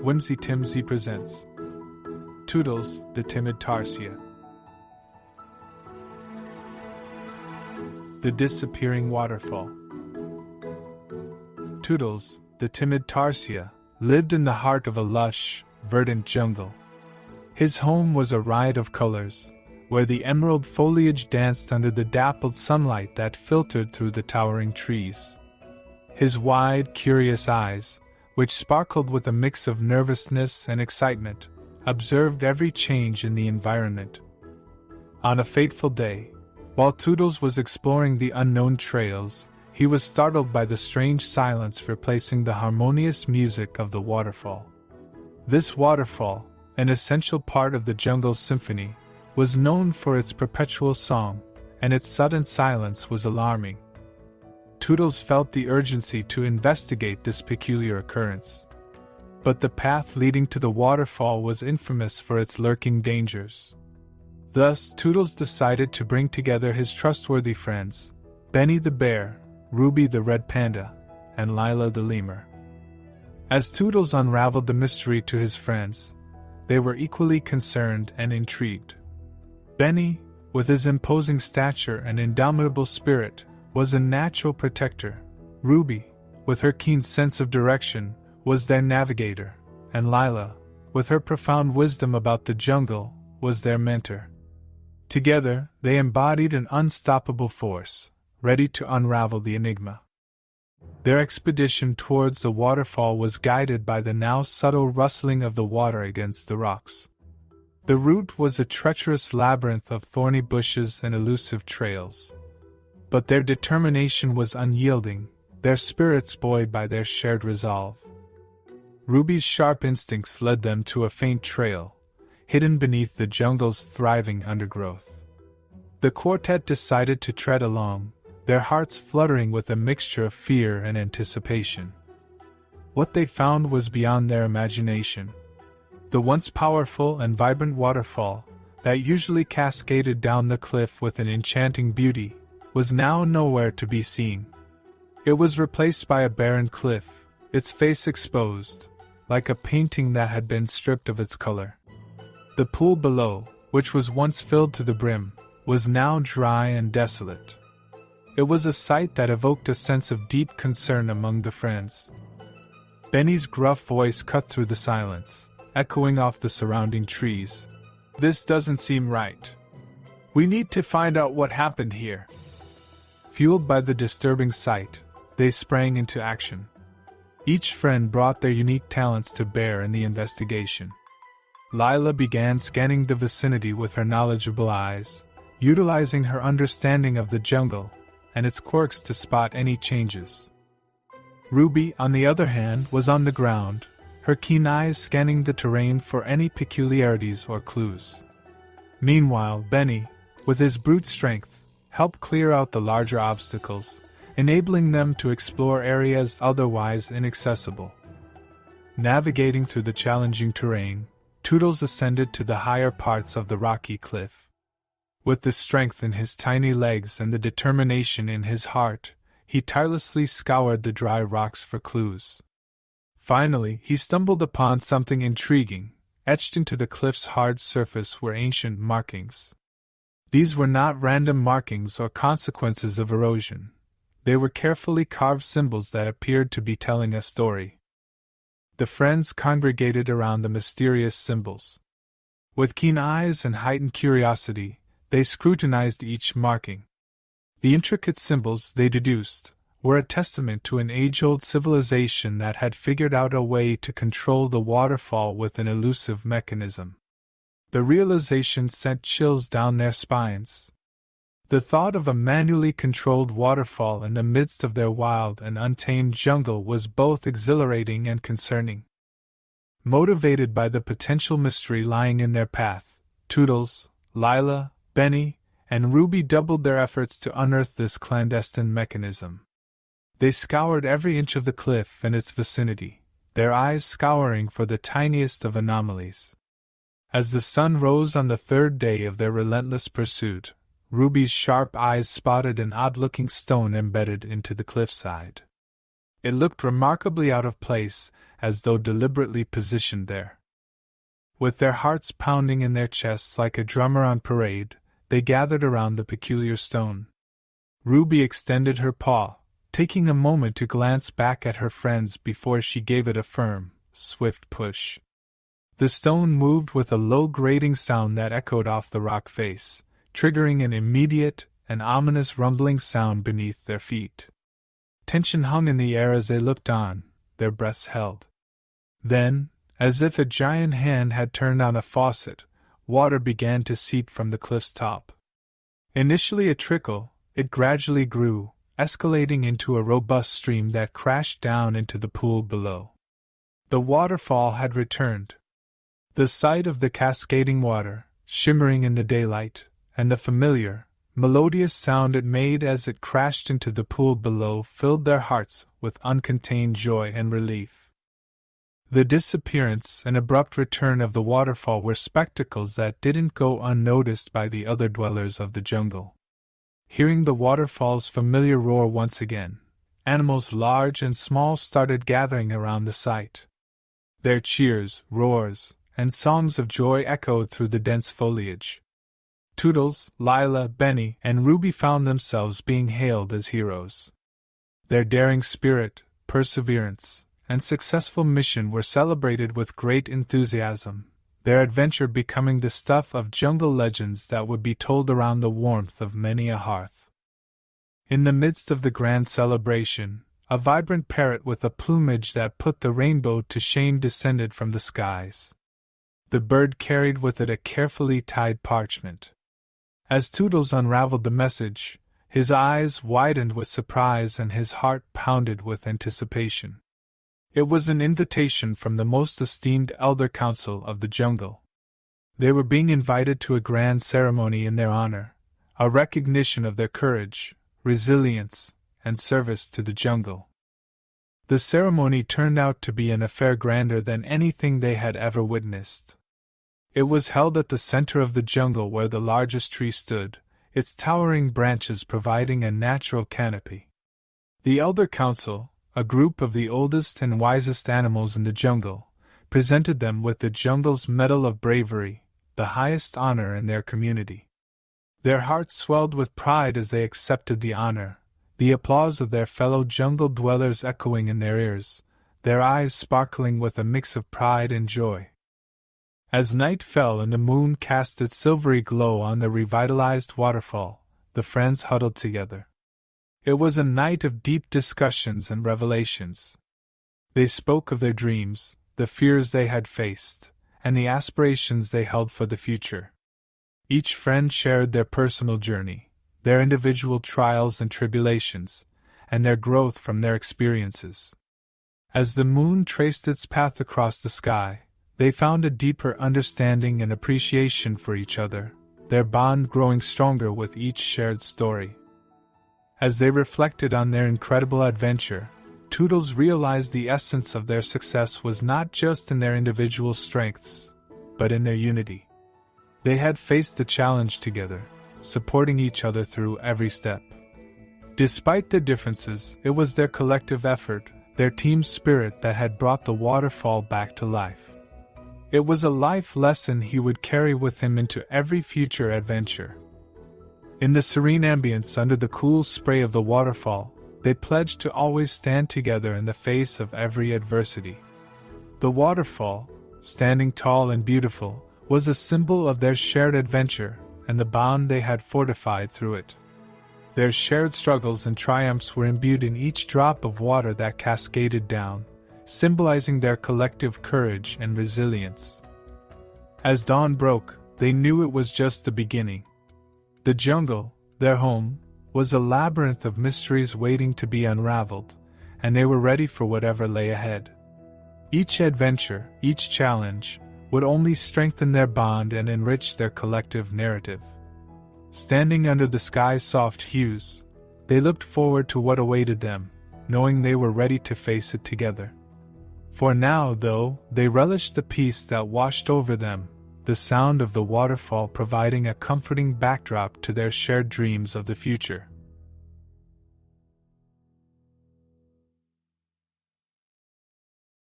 Whimsy Timsy presents Tootles the Timid Tarsier. The Disappearing Waterfall. Tootles, the timid tarsier, lived in the heart of a lush, verdant jungle. His home was a riot of colors, where the emerald foliage danced under the dappled sunlight that filtered through the towering trees. His wide, curious eyes, which sparkled with a mix of nervousness and excitement, observed every change in the environment. On a fateful day, while Tootles was exploring the unknown trails, he was startled by the strange silence replacing the harmonious music of the waterfall. This waterfall, an essential part of the jungle's symphony, was known for its perpetual song, and its sudden silence was alarming. Tootles felt the urgency to investigate this peculiar occurrence. But the path leading to the waterfall was infamous for its lurking dangers. Thus, Tootles decided to bring together his trustworthy friends, Benny the bear, Ruby the red panda, and Lila the lemur. As Tootles unraveled the mystery to his friends, they were equally concerned and intrigued. Benny, with his imposing stature and indomitable spirit, was a natural protector. Ruby, with her keen sense of direction, was their navigator, and Lila, with her profound wisdom about the jungle, was their mentor. Together, they embodied an unstoppable force, ready to unravel the enigma. Their expedition towards the waterfall was guided by the now subtle rustling of the water against the rocks. The route was a treacherous labyrinth of thorny bushes and elusive trails. But their determination was unyielding, their spirits buoyed by their shared resolve. Ruby's sharp instincts led them to a faint trail, hidden beneath the jungle's thriving undergrowth. The quartet decided to tread along, their hearts fluttering with a mixture of fear and anticipation. What they found was beyond their imagination. The once powerful and vibrant waterfall, that usually cascaded down the cliff with an enchanting beauty, was now nowhere to be seen. It was replaced by a barren cliff, its face exposed, like a painting that had been stripped of its color. The pool below, which was once filled to the brim, was now dry and desolate. It was a sight that evoked a sense of deep concern among the friends. Benny's gruff voice cut through the silence, echoing off the surrounding trees. "This doesn't seem right. We need to find out what happened here." Fueled by the disturbing sight, they sprang into action. Each friend brought their unique talents to bear in the investigation. Lila began scanning the vicinity with her knowledgeable eyes, utilizing her understanding of the jungle and its quirks to spot any changes. Ruby, on the other hand, was on the ground, her keen eyes scanning the terrain for any peculiarities or clues. Meanwhile, Benny, with his brute strength, helped clear out the larger obstacles, enabling them to explore areas otherwise inaccessible. Navigating through the challenging terrain, Tootles ascended to the higher parts of the rocky cliff. With the strength in his tiny legs and the determination in his heart, he tirelessly scoured the dry rocks for clues. Finally, he stumbled upon something intriguing. Etched into the cliff's hard surface were ancient markings. These were not random markings or consequences of erosion. They were carefully carved symbols that appeared to be telling a story. The friends congregated around the mysterious symbols. With keen eyes and heightened curiosity, they scrutinized each marking. The intricate symbols, they deduced, were a testament to an age-old civilization that had figured out a way to control the waterfall with an elusive mechanism. The realization sent chills down their spines. The thought of a manually controlled waterfall in the midst of their wild and untamed jungle was both exhilarating and concerning. Motivated by the potential mystery lying in their path, Tootles, Lila, Benny, and Ruby doubled their efforts to unearth this clandestine mechanism. They scoured every inch of the cliff and its vicinity, their eyes scouring for the tiniest of anomalies. As the sun rose on the third day of their relentless pursuit, Ruby's sharp eyes spotted an odd-looking stone embedded into the cliffside. It looked remarkably out of place, as though deliberately positioned there. With their hearts pounding in their chests like a drummer on parade, they gathered around the peculiar stone. Ruby extended her paw, taking a moment to glance back at her friends before she gave it a firm, swift push. The stone moved with a low grating sound that echoed off the rock face, triggering an immediate and ominous rumbling sound beneath their feet. Tension hung in the air as they looked on, their breaths held. Then, as if a giant hand had turned on a faucet, water began to seep from the cliff's top. Initially a trickle, it gradually grew, escalating into a robust stream that crashed down into the pool below. The waterfall had returned. The sight of the cascading water, shimmering in the daylight, and the familiar, melodious sound it made as it crashed into the pool below filled their hearts with uncontained joy and relief. The disappearance and abrupt return of the waterfall were spectacles that didn't go unnoticed by the other dwellers of the jungle. Hearing the waterfall's familiar roar once again, animals large and small started gathering around the sight. Their cheers, roars, and songs of joy echoed through the dense foliage. Tootles, Lila, Benny, and Ruby found themselves being hailed as heroes. Their daring spirit, perseverance, and successful mission were celebrated with great enthusiasm, their adventure becoming the stuff of jungle legends that would be told around the warmth of many a hearth. In the midst of the grand celebration, a vibrant parrot with a plumage that put the rainbow to shame descended from the skies. The bird carried with it a carefully tied parchment. As Tootles unraveled the message, his eyes widened with surprise and his heart pounded with anticipation. It was an invitation from the most esteemed elder council of the jungle. They were being invited to a grand ceremony in their honor, a recognition of their courage, resilience, and service to the jungle. The ceremony turned out to be an affair grander than anything they had ever witnessed. It was held at the center of the jungle where the largest tree stood, its towering branches providing a natural canopy. The Elder Council, a group of the oldest and wisest animals in the jungle, presented them with the jungle's Medal of Bravery, the highest honor in their community. Their hearts swelled with pride as they accepted the honor, the applause of their fellow jungle dwellers echoing in their ears, their eyes sparkling with a mix of pride and joy. As night fell and the moon cast its silvery glow on the revitalized waterfall, the friends huddled together. It was a night of deep discussions and revelations. They spoke of their dreams, the fears they had faced, and the aspirations they held for the future. Each friend shared their personal journey, their individual trials and tribulations, and their growth from their experiences. As the moon traced its path across the sky, they found a deeper understanding and appreciation for each other, their bond growing stronger with each shared story. As they reflected on their incredible adventure, Tootles realized the essence of their success was not just in their individual strengths, but in their unity. They had faced the challenge together, supporting each other through every step. Despite their differences, it was their collective effort, their team spirit that had brought the waterfall back to life. It was a life lesson he would carry with him into every future adventure. In the serene ambience under the cool spray of the waterfall, they pledged to always stand together in the face of every adversity. The waterfall, standing tall and beautiful, was a symbol of their shared adventure and the bond they had fortified through it. Their shared struggles and triumphs were imbued in each drop of water that cascaded down, symbolizing their collective courage and resilience. As dawn broke, they knew it was just the beginning. The jungle, their home, was a labyrinth of mysteries waiting to be unraveled, and they were ready for whatever lay ahead. Each adventure, each challenge, would only strengthen their bond and enrich their collective narrative. Standing under the sky's soft hues, they looked forward to what awaited them, knowing they were ready to face it together. For now, though, they relished the peace that washed over them, the sound of the waterfall providing a comforting backdrop to their shared dreams of the future.